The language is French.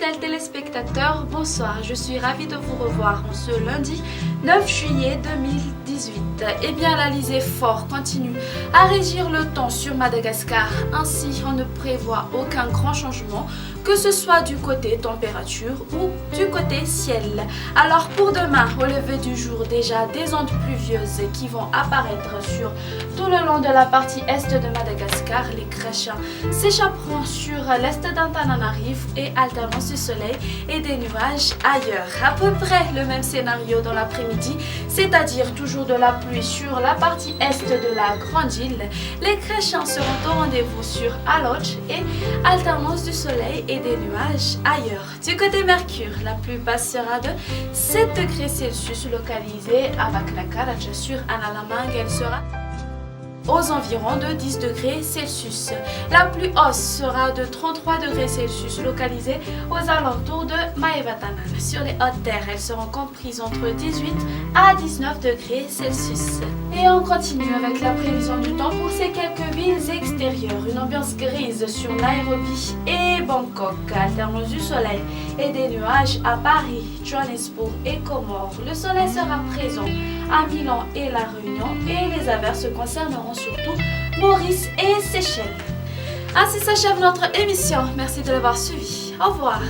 fidèles téléspectateurs, bonsoir. Je suis ravie de vous revoir en ce lundi 9 juillet 2018. Eh bien, l'Alizé fort continue à régir le temps sur Madagascar. Ainsi, on ne prévoit aucun grand changement, que ce soit du côté température ou du côté ciel. Alors pour demain, au lever du jour, déjà des ondes pluvieuses qui vont apparaître sur tout le long de la partie est de Madagascar. Les crèches s'échapperont sur l'est d'Antananarivo et alternance du soleil et des nuages ailleurs. À peu près le même scénario dans l'après-midi, c'est-à-dire toujours de la pluie sur la partie est de la grande île. Les crèches seront au rendez-vous sur Aloch et alternance du soleil et des nuages ailleurs. Du côté Mercure, la pluie basse sera de 7 degrés Celsius localisée à Baknakaraja sur Analamang. Elle sera aux environs de 10 degrés Celsius. La plus haute sera de 33 degrés Celsius localisée aux alentours de Maevatanan. Sur les hautes terres, elles seront comprises entre 18 à 19 degrés Celsius. Et on continue avec la prévision du temps pour ces quelques villes extérieures. Une ambiance grise sur Nairobi et Bangkok, alternance du soleil et des nuages à Paris, Johannesburg et Comores. Le soleil sera présent à Milan et La Réunion et les averses concerneront surtout Maurice et Seychelles. Ainsi s'achève notre émission. Merci de l'avoir suivi. Au revoir.